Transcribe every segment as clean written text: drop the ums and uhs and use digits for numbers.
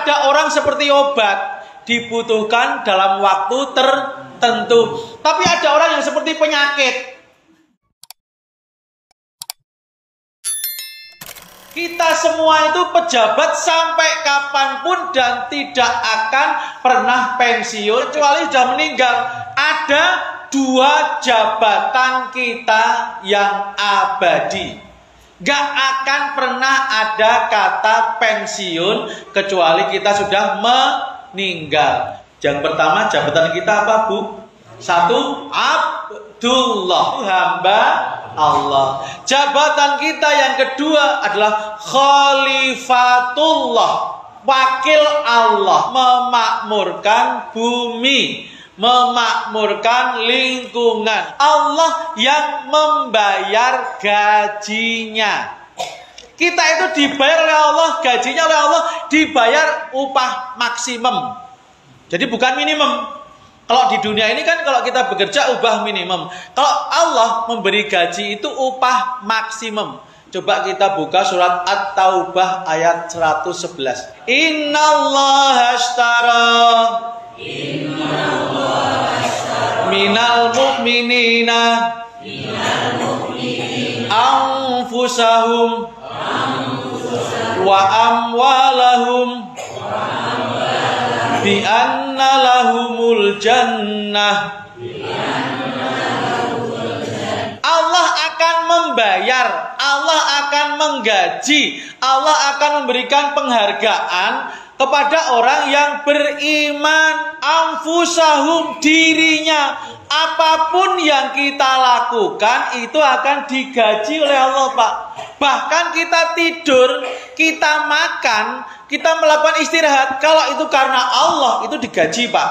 ada orang seperti obat, dibutuhkan dalam waktu tertentu. Tapi ada orang yang seperti penyakit. Kita semua itu pejabat sampai kapanpun dan tidak akan pernah pensiun kecuali sudah meninggal. Ada 2 jabatan kita yang abadi. Gak akan pernah ada kata pensiun kecuali kita sudah meninggal. Yang pertama jabatan kita apa, Bu? 1, Abdullah, hamba Allah. Jabatan kita yang kedua adalah Khalifatullah, wakil Allah, memakmurkan bumi, memakmurkan lingkungan. Allah yang membayar gajinya. Kita itu dibayar oleh Allah, gajinya oleh Allah, dibayar upah maksimum. Jadi bukan minimum. Kalau di dunia ini kan kalau kita bekerja upah minimum. Kalau Allah memberi gaji itu upah maksimum. Coba kita buka surat At-Taubah ayat 111. Innallaha ashtara minal mu'minina anfusahum wa amwalahum bi anna lahumul jannah. Allah akan membayar, Allah akan menggaji, Allah akan memberikan penghargaan kepada orang yang beriman. Anfusahum, dirinya. Apapun yang kita lakukan itu akan digaji oleh Allah, Pak. Bahkan kita tidur, kita makan, kita melakukan istirahat, kalau itu karena Allah, itu digaji, Pak.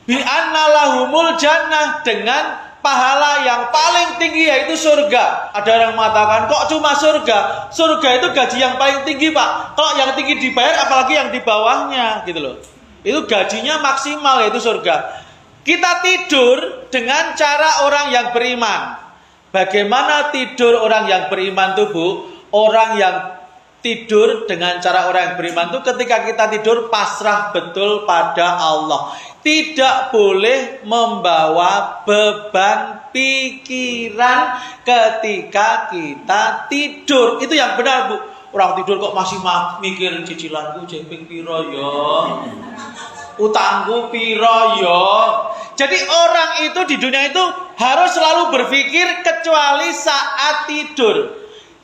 Bi anna lahumul jannah, dengan pahala yang paling tinggi yaitu surga. Ada orang mengatakan, kok cuma surga? Surga itu gaji yang paling tinggi, Pak. Kalau yang tinggi dibayar, apalagi yang di bawahnya, gitu loh. Itu gajinya maksimal, yaitu surga. Kita tidur dengan cara orang yang beriman. Bagaimana tidur orang yang beriman itu, Bu? Orang yang tidur dengan cara orang yang beriman itu ketika kita tidur pasrah betul pada Allah. Tidak boleh membawa beban pikiran ketika kita tidur. Itu yang benar, Bu. Orang tidur kok masih mikir cicilanku jeping piro ya, utangku piro ya. Jadi orang itu di dunia itu harus selalu berpikir kecuali saat tidur.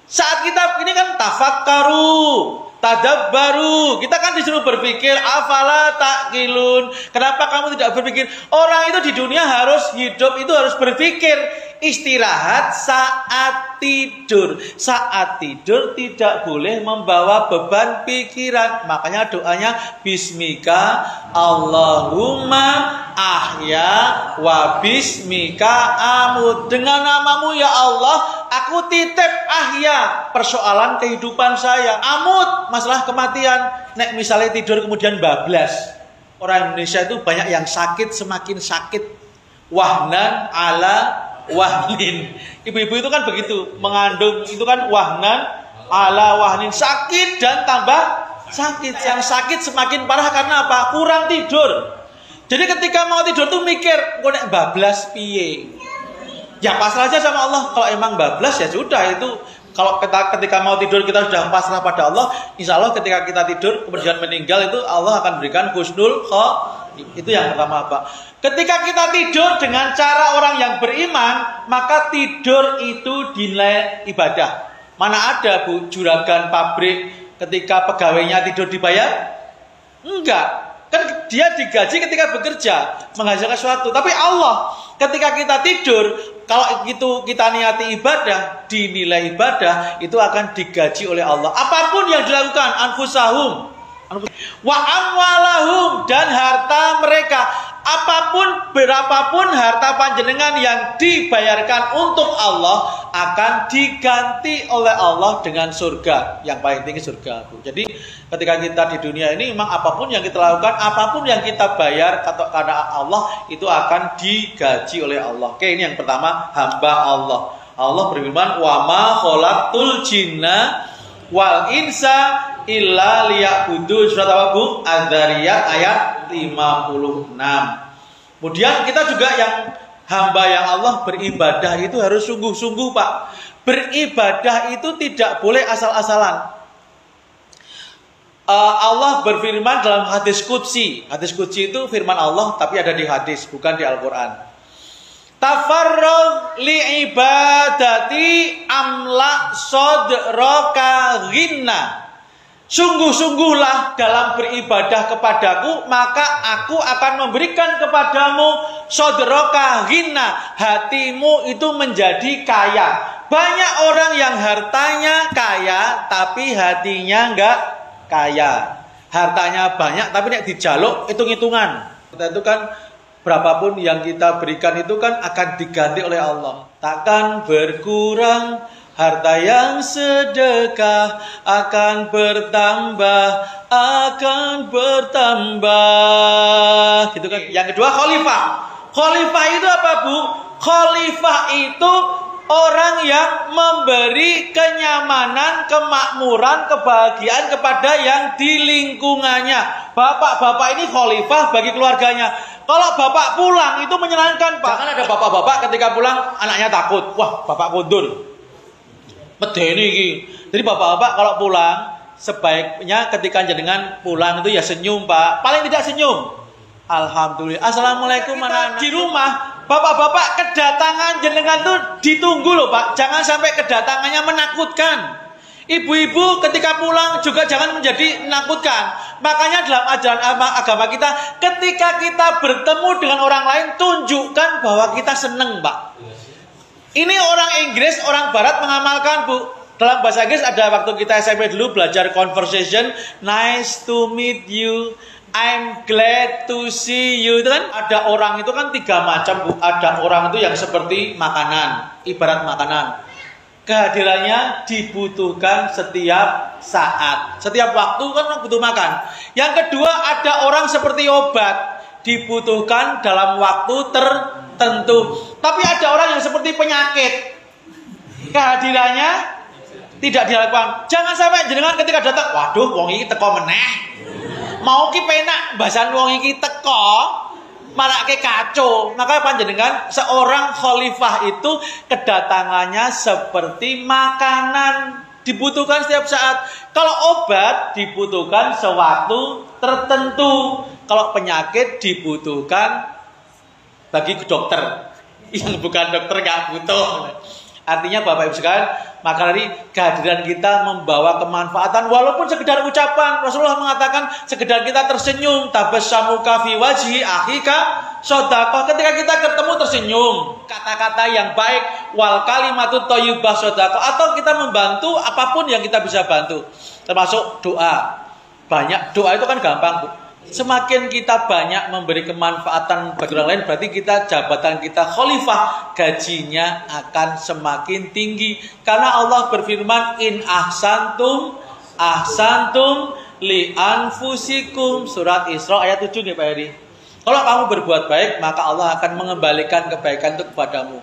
Saat kita ini kan tafakkaru, tadabbaru, kita kan disuruh berpikir. Afala taqilun, kenapa kamu tidak berpikir? Orang itu di dunia harus hidup itu harus berpikir. Istirahat saat tidur. Saat tidur tidak boleh membawa beban pikiran. Makanya doanya bismika Allahumma ahya wa bismika amut. Dengan namamu ya Allah, aku titip ahya, persoalan kehidupan saya. Amut, masalah kematian. Nek misalnya tidur kemudian bablas. Orang Indonesia itu banyak yang sakit semakin sakit. Wahnan ala wahnin. Ibu-ibu itu kan begitu, mengandung itu kan wahnan ala wahnin, sakit dan tambah sakit. Yang sakit semakin parah karena apa? Kurang tidur. Jadi ketika mau tidur tuh mikir, kok nek bablas piye? Ya pasrah aja sama Allah. Kalau emang bablas ya sudah, itu kalau ketika mau tidur kita sudah pasrah pada Allah, insya Allah ketika kita tidur kemudian meninggal itu Allah akan berikan husnul khotimah. Itu yang pertama, Pak. Ketika kita tidur dengan cara orang yang beriman, maka tidur itu dinilai ibadah. Mana ada, Bu, juragan pabrik ketika pegawainya tidur dibayar? Enggak. Kan dia digaji ketika bekerja, menghasilkan sesuatu. Tapi Allah, ketika kita tidur, kalau itu kita niati ibadah, dinilai ibadah, itu akan digaji oleh Allah. Apapun yang dilakukan, anfusahum, wa amwalahum, dan harta mereka. Apapun, berapapun harta panjenengan yang dibayarkan untuk Allah akan diganti oleh Allah dengan surga. Yang paling tinggi surga, Bu. Jadi ketika kita di dunia ini memang apapun yang kita lakukan, apapun yang kita bayar karena Allah, itu akan digaji oleh Allah. Oke, ini yang pertama, hamba Allah. Allah berfirman, wa ma khalaqtul jinna wal insa illa liya'budu. Surat apa Bu? Az-Zariyat ayat 56. Kemudian kita juga yang hamba yang Allah beribadah itu harus sungguh-sungguh Pak. Beribadah itu tidak boleh asal-asalan. Allah berfirman dalam hadis qudsi. Hadis qudsi itu firman Allah tapi ada di hadis, bukan di Al-Quran. Tafarrag li ibadati amla sadraka ghinna. Sungguh-sungguhlah dalam beribadah kepadaku, maka aku akan memberikan kepadamu sadraka ghinna. Hatimu itu menjadi kaya. Banyak orang yang hartanya kaya tapi hatinya enggak kaya. Hartanya banyak tapi nek dijaluk hitung-hitungan. Kita itu kan berapapun yang kita berikan itu kan akan diganti oleh Allah. Takkan berkurang harta yang sedekah, akan bertambah, akan bertambah. Gitu kan. Yang kedua khalifah. Khalifah itu apa Bu? Khalifah itu orang yang memberi kenyamanan, kemakmuran, kebahagiaan kepada yang di lingkungannya. Bapak-bapak ini khalifah bagi keluarganya. Kalau bapak pulang itu menyenangkan Pak. Jangan ada bapak-bapak ketika pulang anaknya takut. Wah, bapak kundur. Medeni iki. Jadi bapak-bapak kalau pulang sebaiknya ketika jenengan pulang itu ya senyum Pak. Paling tidak senyum. Alhamdulillah. Assalamualaikum anak-anak. Di rumah bapak-bapak kedatangan jenengan tuh ditunggu loh Pak. Jangan sampai kedatangannya menakutkan. Ibu-ibu ketika pulang juga jangan menjadi menakutkan. Makanya dalam ajaran agama kita, ketika kita bertemu dengan orang lain, tunjukkan bahwa kita seneng Pak. Ini orang Inggris, orang Barat mengamalkan Bu. Dalam bahasa Inggris ada waktu kita SMP dulu belajar conversation. Nice to meet you. I'm glad to see you. Itu kan ada orang itu kan 3 macam Bu. Ada orang itu yang seperti makanan, ibarat makanan. Kehadirannya dibutuhkan setiap saat. Setiap waktu kan butuh makan. Yang kedua ada orang seperti obat. Dibutuhkan dalam waktu tertentu. Tapi ada orang yang seperti penyakit. Kehadirannya tidak dilakukan. Jangan sampai jenengan ketika datang, waduh wong iki teko meneh. Mau ki penak bahasan wong iki teko, malah ke kacau. Maka panjenengan seorang khalifah itu kedatangannya seperti makanan, dibutuhkan setiap saat. Kalau obat dibutuhkan sewaktu tertentu. Kalau penyakit dibutuhkan bagi dokter. Yang bukan dokter nggak butuh. Artinya Bapak Ibu sekalian, maka dari kehadiran kita membawa kemanfaatan walaupun sekedar ucapan. Rasulullah mengatakan sekedar kita tersenyum, tabassamuka fi wajhi akhika shadaqah. Ketika kita ketemu tersenyum, kata-kata yang baik, wal kalimatu thayyibah shadaqah, atau kita membantu apapun yang kita bisa bantu. Termasuk doa. Banyak doa itu kan gampang, Bu. Semakin kita banyak memberi kemanfaatan bagi orang lain, berarti kita jabatan kita khalifah, gajinya akan semakin tinggi. Karena Allah berfirman, in ahsantum ahsantum li anfusikum. Surat Isra ayat 7 nih Pak Heri. Kalau kamu berbuat baik, maka Allah akan mengembalikan kebaikan itu kepadamu.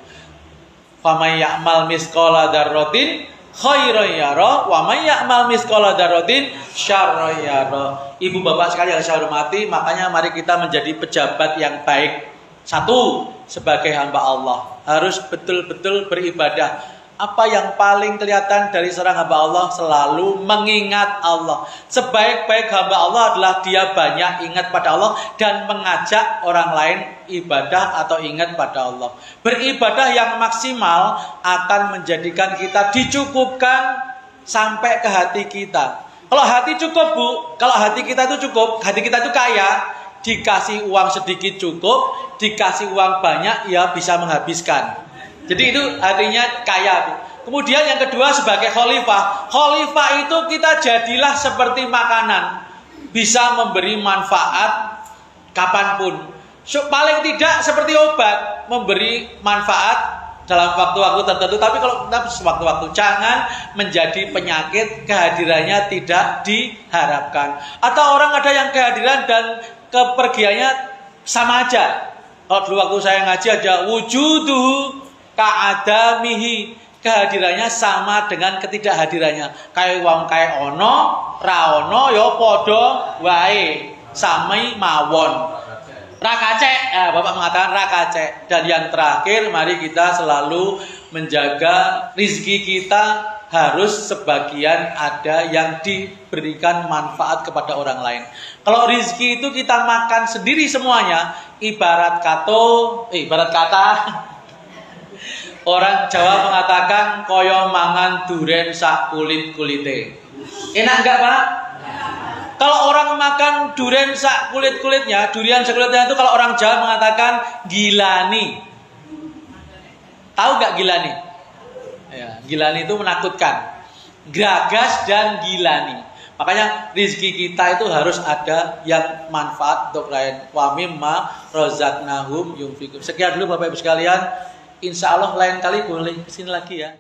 Faman ya'mal misqala dzarratin khairan yara wa may ya'mal misqala dzarratin syarran yara. Ibu bapak sekalian yang saya hormati, makanya mari kita menjadi pejabat yang baik. Satu, sebagai hamba Allah harus betul-betul beribadah. Apa yang paling kelihatan dari seorang hamba Allah? Selalu mengingat Allah. Sebaik-baik hamba Allah adalah dia banyak ingat pada Allah dan mengajak orang lain ibadah atau ingat pada Allah. Beribadah yang maksimal akan menjadikan kita dicukupkan sampai ke hati kita. Kalau hati cukup Bu, kalau hati kita itu cukup, hati kita itu kaya, dikasih uang sedikit cukup, dikasih uang banyak ya bisa menghabiskan. Jadi itu artinya kaya Bu. Kemudian yang kedua sebagai khalifah. Khalifah itu kita jadilah seperti makanan, bisa memberi manfaat kapanpun. Paling tidak seperti obat, memberi manfaat dalam waktu-waktu tertentu. Tapi kalau sewaktu-waktu, jangan menjadi penyakit, kehadirannya tidak diharapkan. Atau orang ada yang kehadiran dan kepergiannya sama aja. Kalau dulu waktu saya ngaji aja wujuduhu ka'adamihi, kehadirannya sama dengan ketidakhadirannya. Kayak wong kayak ono, ra ono ya padha wae, sami mawon. Rakacek, Bapak mengatakan rakacek. Dan yang terakhir, mari kita selalu menjaga rizki kita harus sebagian ada yang diberikan manfaat kepada orang lain. Kalau rizki itu kita makan sendiri semuanya, ibarat kata orang Jawa mengatakan koyo mangan duren sak kulit-kulite. Enak enggak, Pak? Kalau orang makan durian sak kulit-kulitnya, durian sekulitnya itu kalau orang Jawa mengatakan gilani. Tahu nggak gilani? Ya, gilani itu menakutkan. Gagas dan gilani. Makanya rizki kita itu harus ada yang manfaat untuk lain. Wa mimma razaqnahum yunfiqun. Sekian dulu Bapak Ibu sekalian. Insya Allah lain kali boleh kesini lagi ya.